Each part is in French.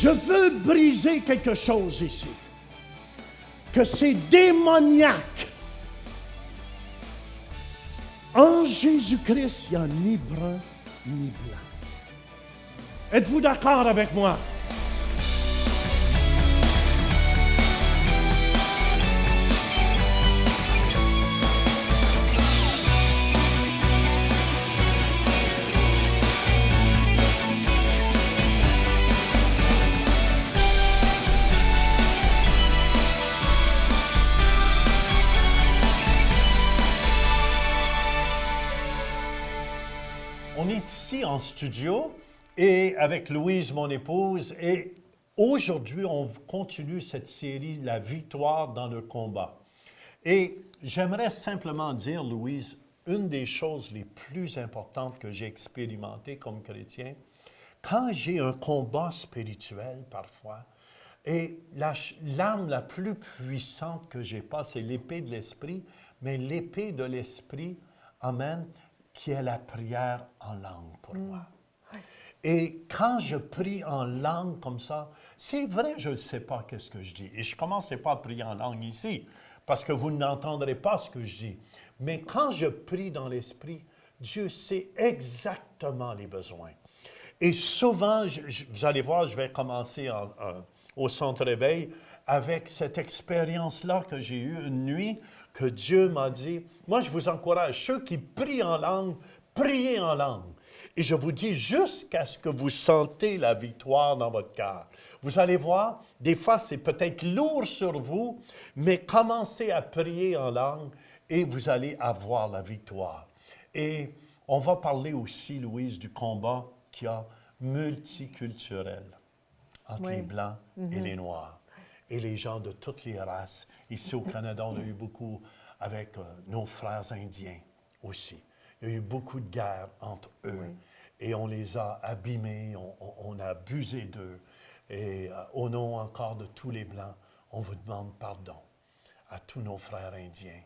Je veux briser quelque chose ici. Que c'est démoniaque. En Jésus-Christ, il n'y a ni brun ni blanc. Êtes-vous d'accord avec moi? On est ici en studio et avec Louise, mon épouse, et aujourd'hui, on continue cette série « La victoire dans le combat ». Et j'aimerais simplement dire, Louise, une des choses les plus importantes que j'ai expérimentées comme chrétien, quand j'ai un combat spirituel parfois, et l'arme la plus puissante que j'ai pas, c'est l'épée de l'esprit, mais l'épée de l'esprit, amen, qui est la prière en langue pour moi. Et quand je prie en langue comme ça, c'est vrai, je ne sais pas qu'est-ce que je dis. Et je ne commencerai pas à prier en langue ici, parce que vous n'entendrez pas ce que je dis. Mais quand je prie dans l'esprit, Dieu sait exactement les besoins. Et souvent, vous allez voir, je vais commencer au centre réveil avec cette expérience-là que j'ai eue une nuit, que Dieu m'a dit, moi je vous encourage, ceux qui prient en langue, priez en langue. Et je vous dis jusqu'à ce que vous sentez la victoire dans votre cœur. Vous allez voir, des fois c'est peut-être lourd sur vous, mais commencez à prier en langue et vous allez avoir la victoire. Et on va parler aussi, Louise, du combat qui a multiculturel entre les Blancs et les Noirs. Et les gens de toutes les races. Ici au Canada, on a eu beaucoup avec nos frères indiens aussi. Il y a eu beaucoup de guerres entre eux. Et on les a abîmés, on a abusé d'eux. Et au nom encore de tous les Blancs, on vous demande pardon à tous nos frères indiens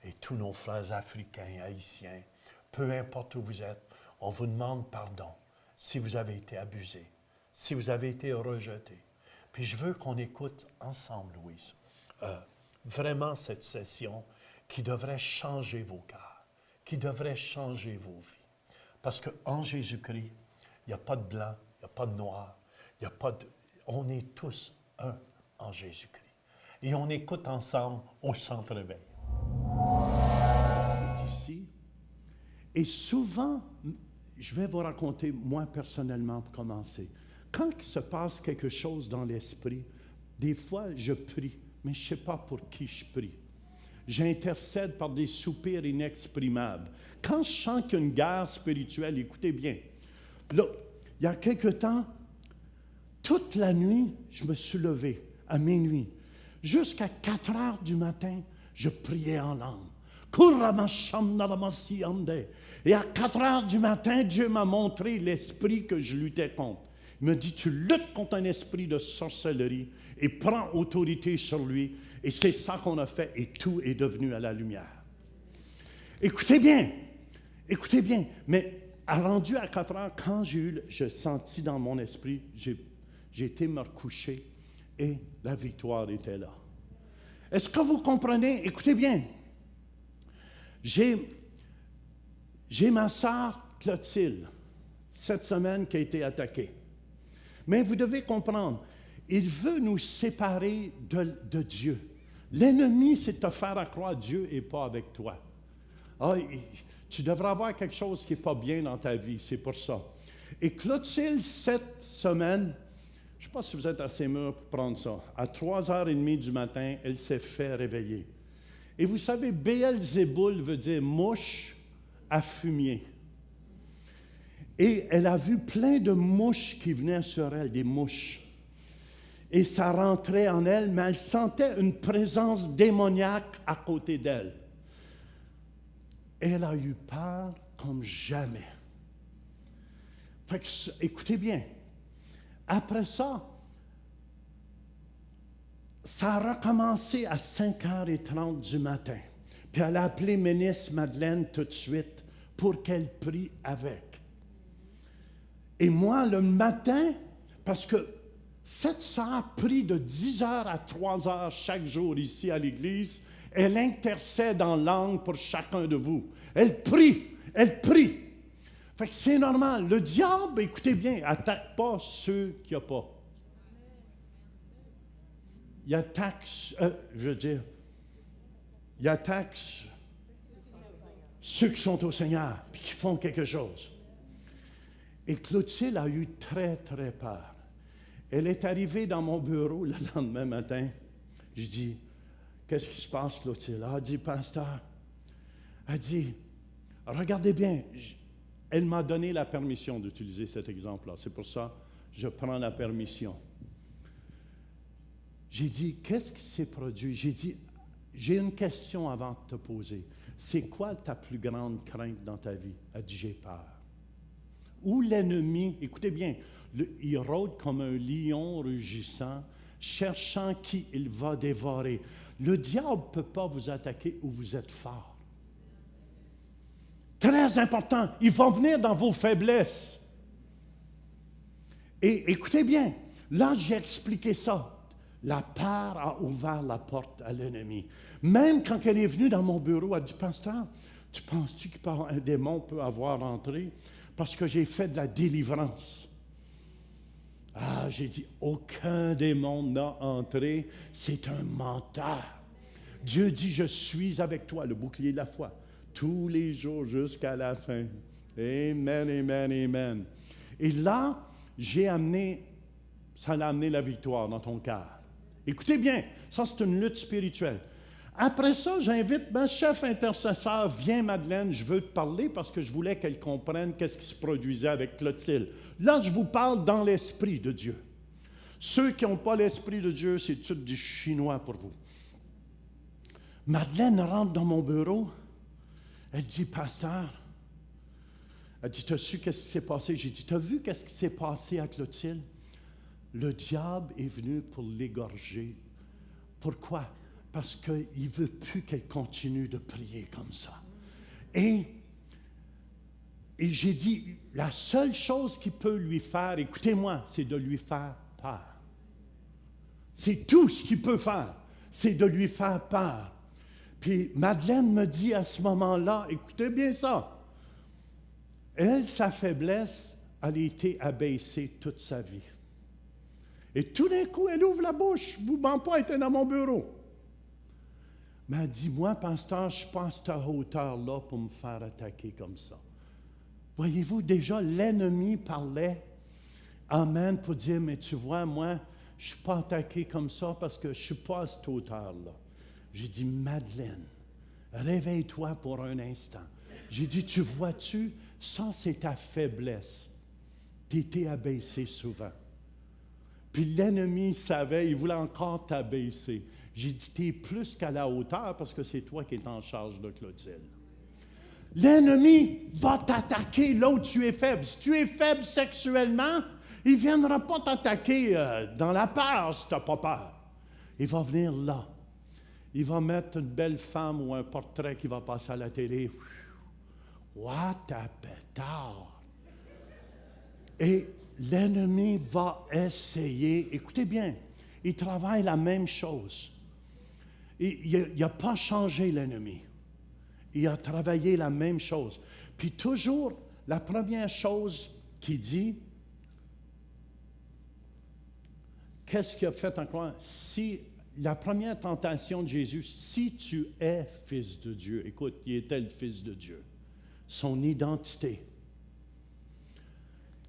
et tous nos frères africains, haïtiens. Peu importe où vous êtes, on vous demande pardon si vous avez été abusés, si vous avez été rejetés. Puis je veux qu'on écoute ensemble, Louise, vraiment cette session qui devrait changer vos cœurs, qui devrait changer vos vies. Parce qu'en Jésus-Christ, il n'y a pas de blanc, il n'y a pas de noir, il n'y a pas de... On est tous un en Jésus-Christ. Et on écoute ensemble au centre réveil. Ici. Et souvent, je vais vous raconter, moi personnellement, pour commencer. Quand il se passe quelque chose dans l'esprit, des fois, je prie, mais je ne sais pas pour qui je prie. J'intercède par des soupirs inexprimables. Quand je sens qu'il y a une guerre spirituelle, écoutez bien, là, il y a quelque temps, toute la nuit, je me suis levé à minuit. Jusqu'à 4 heures du matin, je priais en langue. Et à 4 heures du matin, Dieu m'a montré l'esprit que je luttais contre. Il me dit, tu luttes contre un esprit de sorcellerie et prends autorité sur lui. Et c'est ça qu'on a fait et tout est devenu à la lumière. Écoutez bien, mais rendu à 4 heures, quand je sentis dans mon esprit, j'ai été me recoucher et la victoire était là. Est-ce que vous comprenez? Écoutez bien. J'ai ma sœur Clotilde, cette semaine, qui a été attaquée. Mais vous devez comprendre, il veut nous séparer de Dieu. L'ennemi, c'est de te faire croire que Dieu n'est pas avec toi. Ah, tu devrais avoir quelque chose qui n'est pas bien dans ta vie, c'est pour ça. Et Clotilde, cette semaine, je ne sais pas si vous êtes assez mûr pour prendre ça, à 3h30 du matin, elle s'est fait réveiller. Et vous savez, Béelzéboul veut dire mouche à fumier. Et elle a vu plein de mouches qui venaient sur elle, des mouches. Et ça rentrait en elle, mais elle sentait une présence démoniaque à côté d'elle. Elle a eu peur comme jamais. Fait que, écoutez bien, après ça, ça a recommencé à 5h30 du matin. Puis elle a appelé ministre Madeleine tout de suite pour qu'elle prie avec. Et moi, le matin, parce que Cette sœur prie de 10 heures à 3 heures chaque jour ici à l'église. Elle intercède en langue pour chacun de vous. Elle prie, elle prie. Fait que c'est normal. Le diable, écoutez bien, attaque pas ceux qu'il n'y a pas. Il attaque, il attaque ceux qui sont au Seigneur, puis qui font quelque chose. Et Clotilde a eu très, très peur. Elle est arrivée dans mon bureau le lendemain matin. Je dis, qu'est-ce qui se passe, Clotilde? Elle a dit, pasteur, elle dit, regardez bien, elle m'a donné la permission d'utiliser cet exemple-là. C'est pour ça que je prends la permission. J'ai dit, qu'est-ce qui s'est produit? J'ai dit, j'ai une question avant de te poser. C'est quoi ta plus grande crainte dans ta vie? Elle dit, j'ai peur. Ou l'ennemi, écoutez bien, il rôde comme un lion rugissant, cherchant qui il va dévorer. Le diable ne peut pas vous attaquer où vous êtes fort. Très important, il va venir dans vos faiblesses. Et écoutez bien, là j'ai expliqué ça. La peur a ouvert la porte à l'ennemi. Même quand elle est venue dans mon bureau, elle dit, pasteur, tu penses-tu qu'un démon peut avoir entré? Parce que j'ai fait de la délivrance. Ah, j'ai dit, aucun démon n'a entré, c'est un menteur. Dieu dit, je suis avec toi, le bouclier de la foi, tous les jours jusqu'à la fin. Amen, amen, amen. Et là, ça a amené la victoire dans ton cœur. Écoutez bien, ça c'est une lutte spirituelle. Après ça, j'invite ma chef intercesseur, viens Madeleine, je veux te parler parce que je voulais qu'elle comprenne qu'est-ce qui se produisait avec Clotilde. Là, je vous parle dans l'Esprit de Dieu. Ceux qui n'ont pas l'Esprit de Dieu, c'est tout du chinois pour vous. Madeleine rentre dans mon bureau, elle dit, pasteur, elle dit, t'as su qu'est-ce qui s'est passé? J'ai dit, t'as vu qu'est-ce qui s'est passé à Clotilde? Le diable est venu pour l'égorger. Pourquoi? Parce qu'il ne veut plus qu'elle continue de prier comme ça. Et j'ai dit, la seule chose qui peut lui faire, écoutez-moi, c'est de lui faire peur. C'est tout ce qu'il peut faire, c'est de lui faire peur. Puis Madeleine me dit à ce moment-là, écoutez bien ça, elle, sa faiblesse, elle a été abaissée toute sa vie. Et tout d'un coup, elle ouvre la bouche. Vous ne mentez pas, elle était dans mon bureau. Mais elle dit, moi, pasteur, je ne suis pas à cette hauteur-là pour me faire attaquer comme ça. Voyez-vous, déjà, l'ennemi parlait, amen, pour dire, mais tu vois, moi, je ne suis pas attaqué comme ça parce que je ne suis pas à cette hauteur-là. J'ai dit, Madeleine, réveille-toi pour un instant. J'ai dit, tu vois-tu, ça, c'est ta faiblesse. Tu étais abaissé souvent. Puis l'ennemi savait, il voulait encore t'abaisser. J'ai dit, tu es plus qu'à la hauteur parce que c'est toi qui es en charge de Clotilde. L'ennemi va t'attaquer là où tu es faible. Si tu es faible sexuellement, il ne viendra pas t'attaquer dans la peur si tu n'as pas peur. Il va venir là. Il va mettre une belle femme ou un portrait qui va passer à la télé. What a pétard! Et l'ennemi va essayer, écoutez bien, il travaille la même chose. Il n'a pas changé l'ennemi. Il a travaillé la même chose. Puis toujours, la première chose qu'il dit, qu'est-ce qu'il a fait encore? Si la première tentation de Jésus, si tu es fils de Dieu, écoute, il était le fils de Dieu, son identité.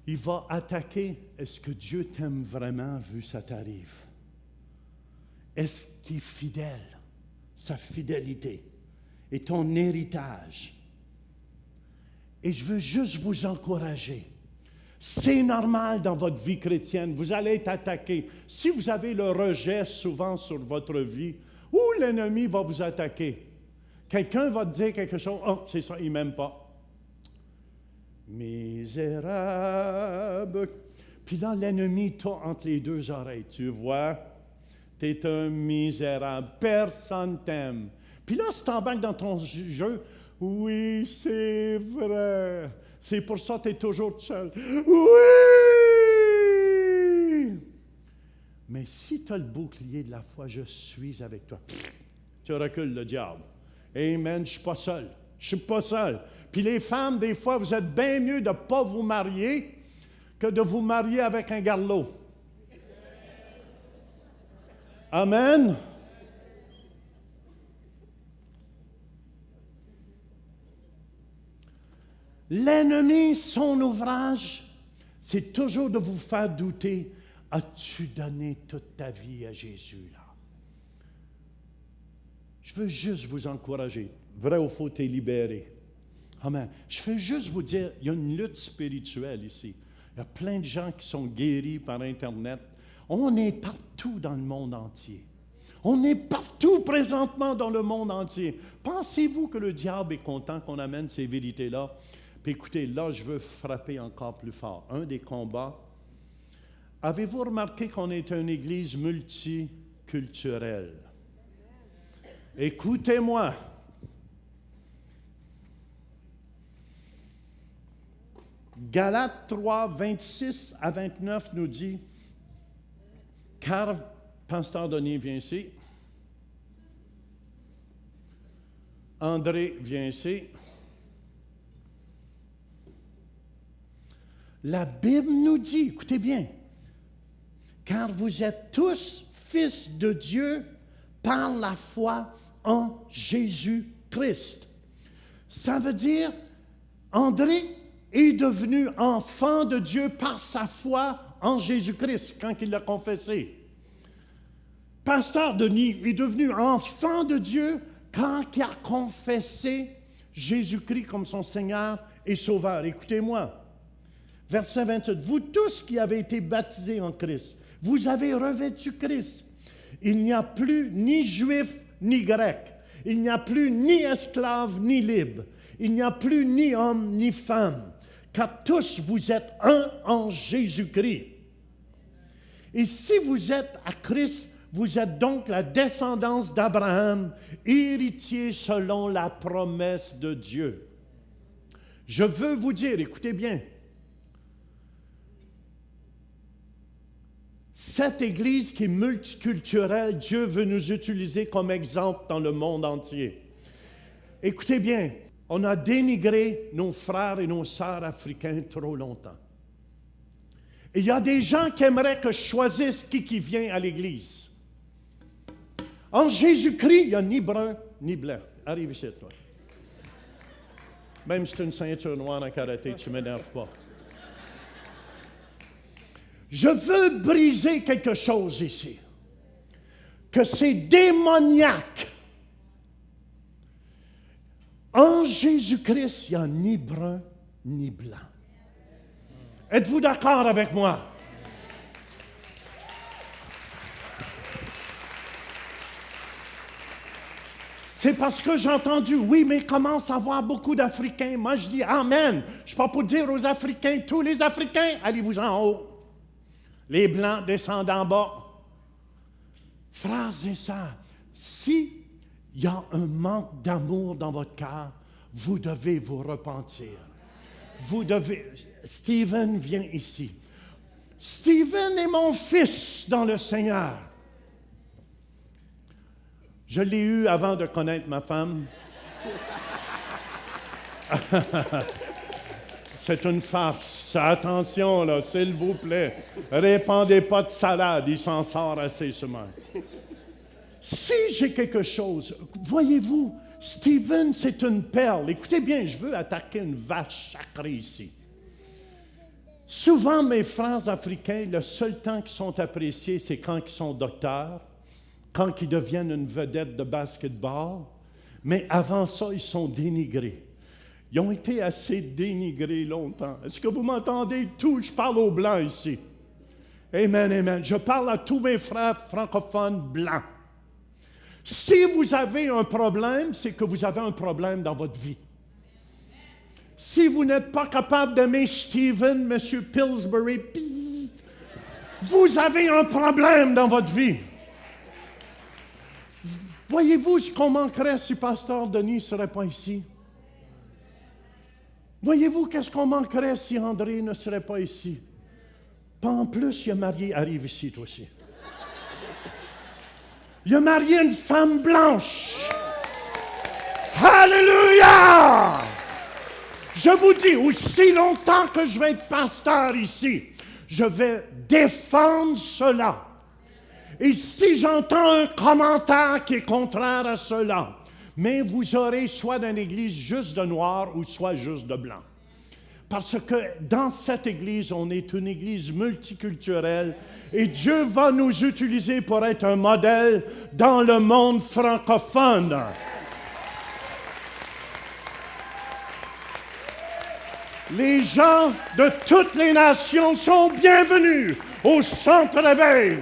Il va attaquer, est-ce que Dieu t'aime vraiment vu ça t'arrive? Est-ce qu'il est fidèle? Sa fidélité et ton héritage. Et je veux juste vous encourager. C'est normal dans votre vie chrétienne, vous allez être attaqué. Si vous avez le rejet souvent sur votre vie, ou l'ennemi va vous attaquer. Quelqu'un va te dire quelque chose, oh, c'est ça, il ne m'aime pas. Misérable. Puis là, l'ennemi t'a entre les deux oreilles. Tu vois, tu es un misérable. Personne t'aime. Puis là, si tu embarques dans ton jeu, oui, c'est vrai. C'est pour ça que tu es toujours seul. Oui! Mais si tu as le bouclier de la foi, je suis avec toi. Tu recules le diable. Amen, je ne suis pas seul. Je ne suis pas seul. Puis les femmes, des fois, vous êtes bien mieux de ne pas vous marier que de vous marier avec un garlot. Amen. L'ennemi, son ouvrage, c'est toujours de vous faire douter. As-tu donné toute ta vie à Jésus, là? Je veux juste vous encourager. Vrai ou faux, tu es libéré. Amen. Je veux juste vous dire, il y a une lutte spirituelle ici. Il y a plein de gens qui sont guéris par Internet. On est partout dans le monde entier. On est partout présentement dans le monde entier. Pensez-vous que le diable est content qu'on amène ces vérités-là? Puis écoutez, là, je veux frapper encore plus fort. Un des combats. Avez-vous remarqué qu'on est une église multiculturelle? Écoutez-moi. Galates 3, 26 à 29 nous dit, car, Pasteur Denis vient ici, André vient ici. La Bible nous dit, écoutez bien, car vous êtes tous fils de Dieu par la foi en Jésus-Christ. Ça veut dire, André est devenu enfant de Dieu par sa foi en Jésus-Christ, quand il l'a confessé. Pasteur Denis est devenu enfant de Dieu quand il a confessé Jésus-Christ comme son Seigneur et Sauveur. Écoutez-moi. Verset 28. Vous tous qui avez été baptisés en Christ, vous avez revêtu Christ. Il n'y a plus ni juif ni grec. Il n'y a plus ni esclave ni libre. Il n'y a plus ni homme ni femme. Car tous vous êtes un en Jésus-Christ. Et si vous êtes à Christ, vous êtes donc la descendance d'Abraham, héritier selon la promesse de Dieu. Je veux vous dire, écoutez bien, cette Église qui est multiculturelle, Dieu veut nous utiliser comme exemple dans le monde entier. Écoutez bien, on a dénigré nos frères et nos sœurs africains trop longtemps. Et il y a des gens qui aimeraient que je choisisse qui vient à l'Église. En Jésus-Christ, il n'y a ni brun ni blanc. Arrive ici, toi. Même si tu as une ceinture noire en karaté, tu ne m'énerves pas. Je veux briser quelque chose ici. Que c'est démoniaque. En Jésus-Christ, il n'y a ni brun ni blanc. Êtes-vous d'accord avec moi? C'est parce que j'ai entendu, oui, mais il commence à avoir beaucoup d'Africains. Moi, je dis, Amen. Je ne suis pas pour dire aux Africains, tous les Africains, allez-vous en haut. Les Blancs descendent en bas. Frères et sœurs, si il y a un manque d'amour dans votre cœur, vous devez vous repentir. Vous devez... Stephen vient ici. Stephen est mon fils dans le Seigneur. Je l'ai eu avant de connaître ma femme. C'est une farce. Attention, là, s'il vous plaît. Répandez pas de salade, il s'en sort assez souvent. Si j'ai quelque chose, voyez-vous, Stephen, c'est une perle. Écoutez bien, je veux attaquer une vache sacrée ici. Souvent, mes frères africains, le seul temps qu'ils sont appréciés, c'est quand ils sont docteurs, quand ils deviennent une vedette de basketball. Mais avant ça, ils sont dénigrés. Ils ont été assez dénigrés longtemps. Est-ce que vous m'entendez? Je parle aux Blancs ici. Amen, amen. Je parle à tous mes frères francophones blancs. Si vous avez un problème, c'est que vous avez un problème dans votre vie. Si vous n'êtes pas capable d'aimer Stephen, M. Pillsbury, vous avez un problème dans votre vie. Voyez-vous ce qu'on manquerait si Pasteur Denis ne serait pas ici? Voyez-vous qu'est-ce qu'on manquerait si André ne serait pas ici? Pas en plus, il a marié, arrive ici, toi aussi. Il a marié une femme blanche. Alléluia! Je vous dis, aussi longtemps que je vais être pasteur ici, je vais défendre cela. Et si j'entends un commentaire qui est contraire à cela, mais vous aurez soit dans l'église juste de noir ou soit juste de blanc. Parce que dans cette église, on est une église multiculturelle et Dieu va nous utiliser pour être un modèle dans le monde francophone. Les gens de toutes les nations sont bienvenus au Centre Réveil.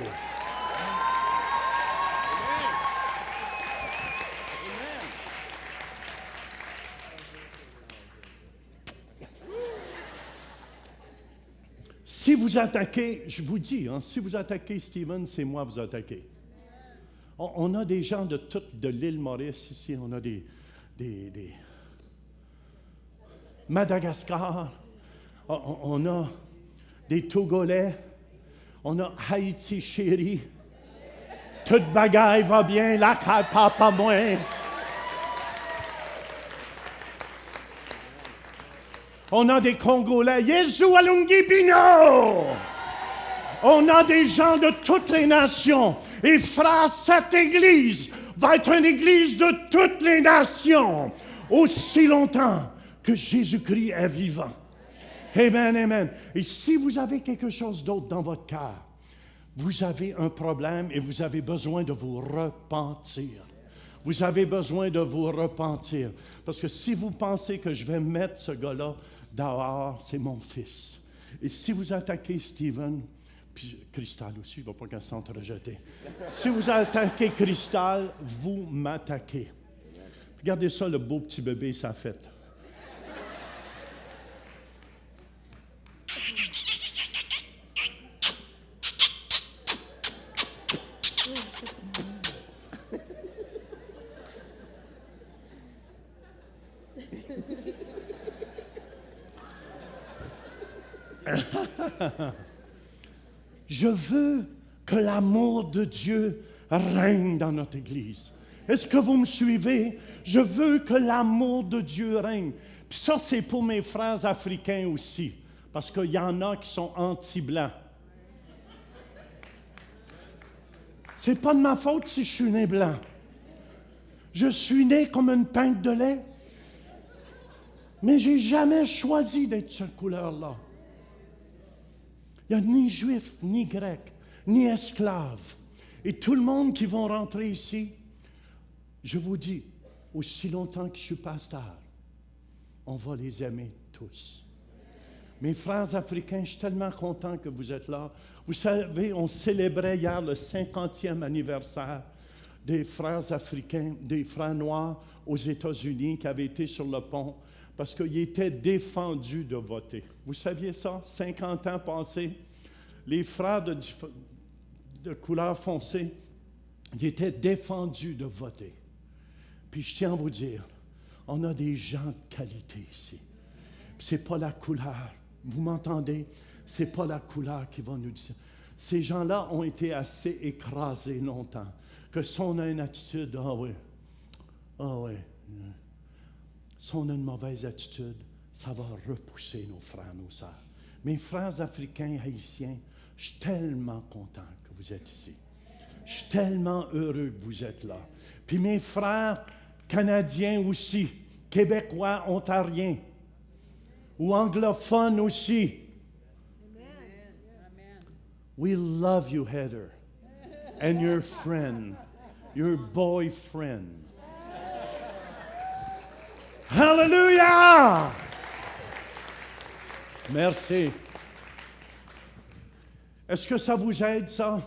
Si vous attaquez, je vous dis, si vous attaquez Stephen, c'est moi vous attaquez. On a des gens de l'île Maurice ici, on a des Madagascar, on a des Togolais, on a Haïti chérie, toute bagaille va bien, la papa moins. On a des Congolais, Yesu Alungi Bino. On a des gens de toutes les nations. Et frère, cette église va être une église de toutes les nations, aussi longtemps que Jésus-Christ est vivant. Amen, amen. Et si vous avez quelque chose d'autre dans votre cœur, vous avez un problème et vous avez besoin de vous repentir. Vous avez besoin de vous repentir. Parce que si vous pensez que je vais mettre ce gars-là dehors, c'est mon fils. Et si vous attaquez Stephen, puis Cristal aussi, il ne va pas qu'elle se sente rejetée. Si vous attaquez Cristal, vous m'attaquez. Regardez ça, le beau petit bébé, ça fait. Je veux que l'amour de Dieu règne dans notre Église. Est-ce que vous me suivez? Je veux que l'amour de Dieu règne. Puis ça, c'est pour mes frères africains aussi, parce qu'il y en a qui sont anti-blancs. C'est pas de ma faute si je suis né blanc. Je suis né comme une pinte de lait, mais je n'ai jamais choisi d'être cette couleur-là. Il n'y a ni juif, ni grec, ni esclave. Et tout le monde qui va rentrer ici, je vous dis, aussi longtemps que je suis pasteur, on va les aimer tous. Mes frères africains, je suis tellement content que vous êtes là. Vous savez, on célébrait hier le 50e anniversaire des frères africains, des frères noirs aux États-Unis qui avaient été sur le pont parce qu'ils étaient défendus de voter. Vous saviez ça? 50 ans passés, les frères de couleur foncée, ils étaient défendus de voter. Puis je tiens à vous dire, on a des gens de qualité ici. Ce n'est pas la couleur. Vous m'entendez? Ce n'est pas la couleur qui va nous dire. Ces gens-là ont été assez écrasés longtemps que si on a une attitude, ah oui, si on a une mauvaise attitude, ça va repousser nos frères, nos sœurs. Mes frères africains, haïtiens, je suis tellement content que vous êtes ici. Je suis tellement heureux que vous êtes là. Puis mes frères canadiens aussi, québécois, ontariens, ou anglophones aussi. We love you, Heather, and your friend, your boyfriend. Hallelujah! Merci. Est-ce que ça vous aide, ça?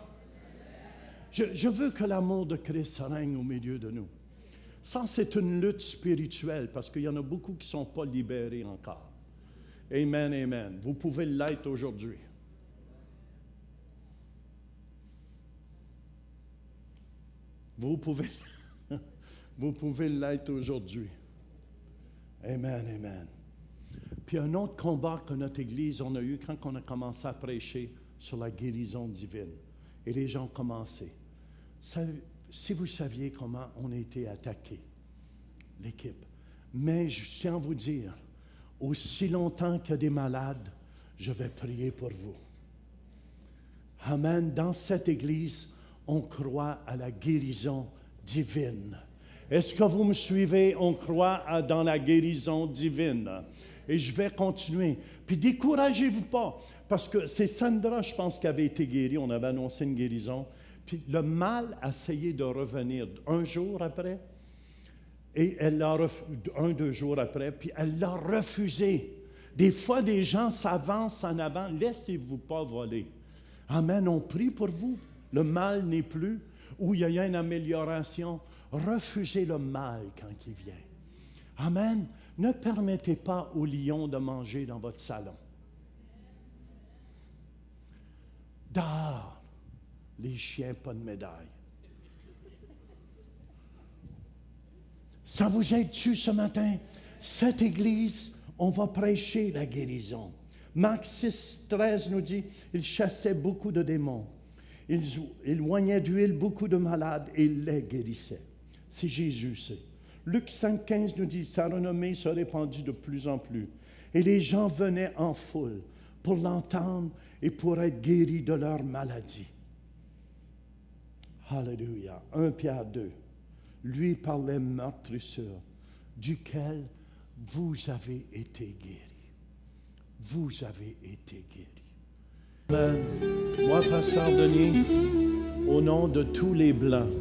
Je veux que l'amour de Christ règne au milieu de nous. Ça, c'est une lutte spirituelle parce qu'il y en a beaucoup qui ne sont pas libérés encore. Amen, amen. Vous pouvez l'être aujourd'hui. Vous pouvez l'être aujourd'hui. Amen, amen. Puis un autre combat que notre Église, on a eu quand on a commencé à prêcher sur la guérison divine. Et les gens ont commencé. si vous saviez comment on a été attaqué, l'équipe. Mais je tiens à vous dire, aussi longtemps qu'il y a des malades, je vais prier pour vous. Amen. Dans cette Église, on croit à la guérison divine. Est-ce que vous me suivez? On croit dans la guérison divine. Et je vais continuer. Puis découragez-vous pas, parce que c'est Sandra, je pense, qui avait été guérie. On avait annoncé une guérison. Puis le mal a essayé de revenir un jour après. Et elle l'a refusé, 2 jours après, puis elle l'a refusé. Des fois, des gens s'avancent en avant. Laissez-vous pas voler. Amen. On prie pour vous. Le mal n'est plus. Où il y a une amélioration. Refusez le mal quand il vient. Amen. Ne permettez pas aux lions de manger dans votre salon. Dehors, les chiens, pas de médaille. Ça vous aide-tu ce matin? Cette Église, on va prêcher la guérison. Marc 6, 13 nous dit, il chassait beaucoup de démons. Il oignait d'huile beaucoup de malades et il les guérissait. C'est Jésus, c'est. Luc 5, 15 nous dit, sa renommée se répandit de plus en plus. Et les gens venaient en foule pour l'entendre et pour être guéris de leur maladie. Alléluia. 1 Pierre 2. Lui parlait meurtrissure, duquel vous avez été guéris. Vous avez été guéris. Amen. Moi, Pasteur Denis, au nom de tous les Blancs,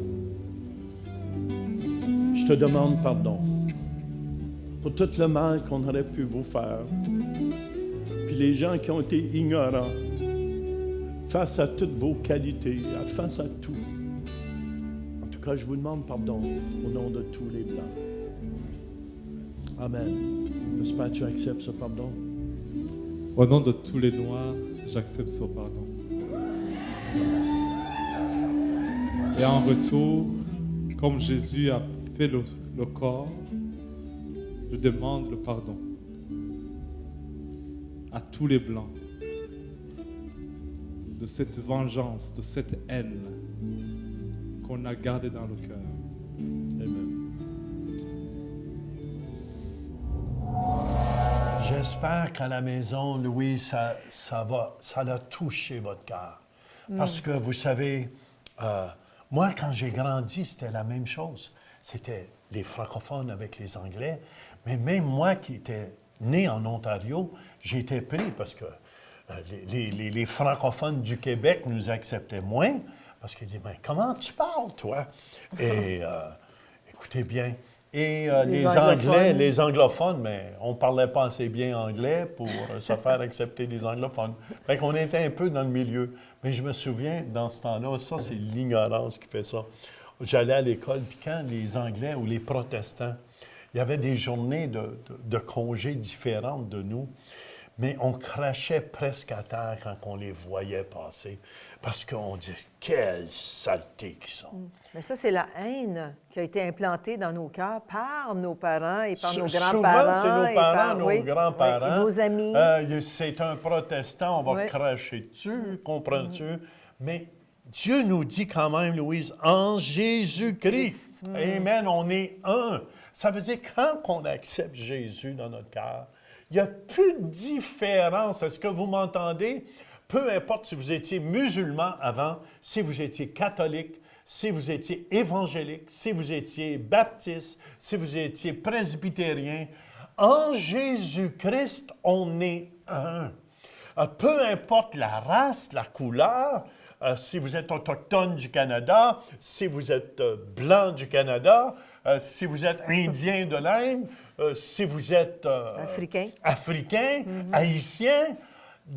je te demande pardon pour tout le mal qu'on aurait pu vous faire. Puis les gens qui ont été ignorants face à toutes vos qualités, face à tout. En tout cas, je vous demande pardon au nom de tous les Blancs. Amen. J'espère que tu acceptes ce pardon. Au nom de tous les Noirs, j'accepte ce pardon. Et en retour, comme Jésus a fait le corps, je demande le pardon à tous les Blancs de cette vengeance, de cette haine qu'on a gardée dans le cœur. Amen. J'espère qu'à la maison, Louis, ça l'a touché votre cœur. Parce que vous savez, moi, quand j'ai grandi, c'était la même chose. C'était les francophones avec les Anglais. Mais même moi qui étais né en Ontario, j'ai été pris parce que les francophones du Québec nous acceptaient moins. Parce qu'ils disaient, mais comment tu parles, toi? Et écoutez bien. Et les anglophones, mais on ne parlait pas assez bien anglais pour se faire accepter des anglophones. Fait qu'on était un peu dans le milieu. Mais je me souviens, dans ce temps-là, ça, c'est l'ignorance qui fait ça. J'allais à l'école, puis quand les Anglais ou les protestants, il y avait des journées de congés différentes de nous, mais on crachait presque à terre quand on les voyait passer, parce qu'on dit « quelle saleté qu'ils sont ». Mais ça, c'est la haine qui a été implantée dans nos cœurs par nos parents et par nos Souvent, grands-parents. c'est nos parents, nos grands-parents. Oui, et nos amis. C'est un protestant, on va cracher dessus, comprends-tu? Mais Dieu nous dit quand même, Louise, en Jésus-Christ. Amen, on est un. Ça veut dire quand on accepte Jésus dans notre cœur, il n'y a plus de différence. Est-ce que vous m'entendez? Peu importe si vous étiez musulman avant, si vous étiez catholique, si vous étiez évangélique, si vous étiez baptiste, si vous étiez presbytérien, en Jésus-Christ, on est un. Peu importe la race, la couleur, si vous êtes autochtone du Canada, si vous êtes blanc du Canada, si vous êtes indien de l'Inde, si vous êtes africain, haïtien,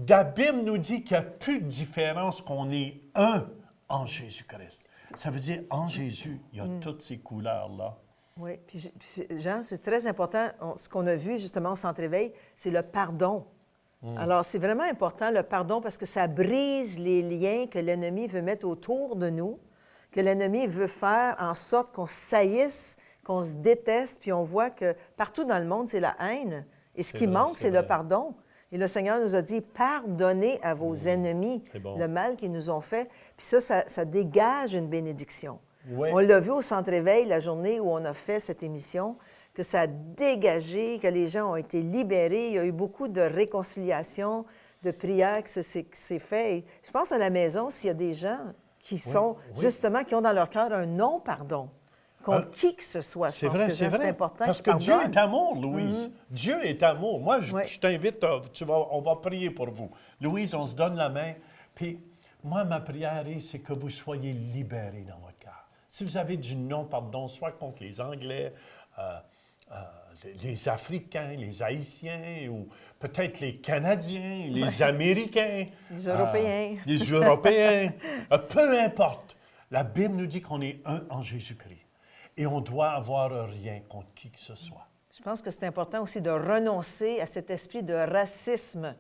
la Bible nous dit qu'il n'y a plus de différence, qu'on est un en Jésus-Christ. Ça veut dire, en Jésus, il y a toutes ces couleurs-là. Oui, puis Jean, c'est très important. Ce qu'on a vu justement au Centre Éveil, c'est le pardon. Alors, c'est vraiment important, le pardon, parce que ça brise les liens que l'ennemi veut mettre autour de nous, que l'ennemi veut faire en sorte qu'on saillisse, qu'on se déteste, puis on voit que partout dans le monde, c'est la haine. Et ce qui manque, c'est le pardon. Et le Seigneur nous a dit, pardonnez à vos ennemis le mal qu'ils nous ont fait. Puis ça dégage une bénédiction. Oui. On l'a vu au Centre Éveil, la journée où on a fait cette émission, que ça a dégagé, que les gens ont été libérés. Il y a eu beaucoup de réconciliation, de prières qui s'est fait. Et je pense à la maison, s'il y a des gens qui sont, justement, qui ont dans leur cœur un non-pardon contre qui que ce soit. Je pense que c'est important. Parce que Dieu est amour, Louise. Dieu est amour. Moi, je t'invite, on va prier pour vous. Louise, on se donne la main. Puis, moi, ma prière, c'est que vous soyez libérés dans votre cœur. Si vous avez du non-pardon, soit contre les Anglais, les Africains, les Haïtiens, ou peut-être les Canadiens, les Américains, les Européens. Les Européens, peu importe. La Bible nous dit qu'on est un en Jésus-Christ. Et on doit avoir rien contre qui que ce soit. Je pense que c'est important aussi de renoncer à cet esprit de racisme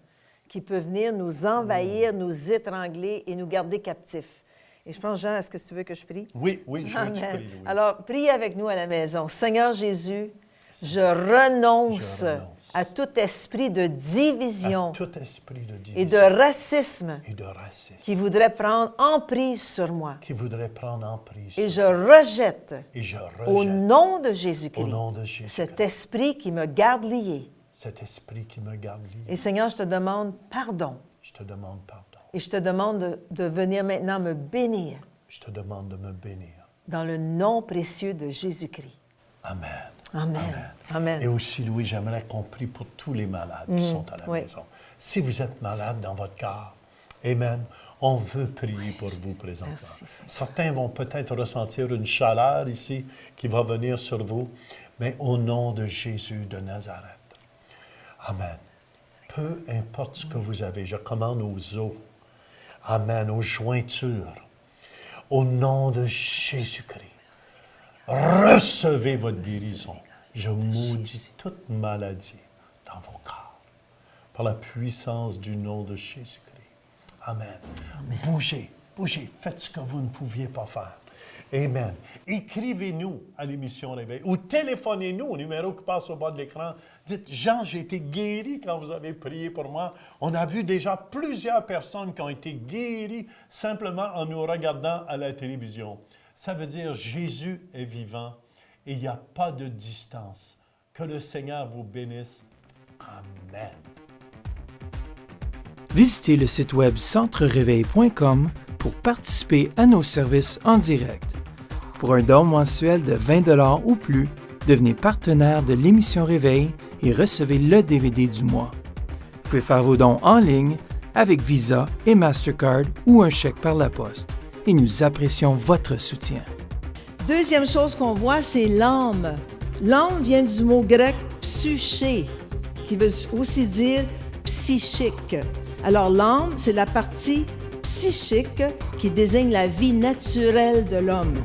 qui peut venir nous envahir, nous étrangler et nous garder captifs. Et je pense, Jean, est-ce que tu veux que je prie? Oui, je veux que tu pries, Louise. Alors, priez avec nous à la maison. Seigneur Jésus, je renonce à tout esprit de division, et de racisme qui voudrait prendre emprise sur moi. Et je rejette, au nom de Jésus-Christ, cet esprit qui me garde lié. Et Seigneur, je te demande pardon. Et je te demande de venir maintenant me bénir. Dans le nom précieux de Jésus-Christ. Amen. Amen. Amen. Et aussi, Louis, j'aimerais qu'on prie pour tous les malades qui sont à la maison. Si vous êtes malade dans votre cœur, amen, on veut prier pour vous présentement. Merci, certains vont peut-être ressentir une chaleur ici qui va venir sur vous, mais au nom de Jésus de Nazareth. Amen. Peu importe ce que vous avez, je commande aux os, amen, aux jointures, au nom de Jésus-Christ. Recevez votre guérison. Je maudis toute maladie dans vos corps par la puissance du nom de Jésus-Christ. Amen. Bougez, faites ce que vous ne pouviez pas faire. Amen. Écrivez-nous à l'émission Réveil ou téléphonez-nous au numéro qui passe au bas de l'écran. Dites, Jean, j'ai été guéri quand vous avez prié pour moi. On a vu déjà plusieurs personnes qui ont été guéries simplement en nous regardant à la télévision. Ça veut dire Jésus est vivant et il n'y a pas de distance. Que le Seigneur vous bénisse. Amen. Visitez le site web centrereveil.com pour participer à nos services en direct. Pour un don mensuel de 20 $ ou plus, devenez partenaire de l'émission Réveil et recevez le DVD du mois. Vous pouvez faire vos dons en ligne avec Visa et Mastercard ou un chèque par la poste. Et nous apprécions votre soutien. Deuxième chose qu'on voit, c'est l'âme. L'âme vient du mot grec psyché, qui veut aussi dire psychique. Alors l'âme, c'est la partie psychique qui désigne la vie naturelle de l'homme.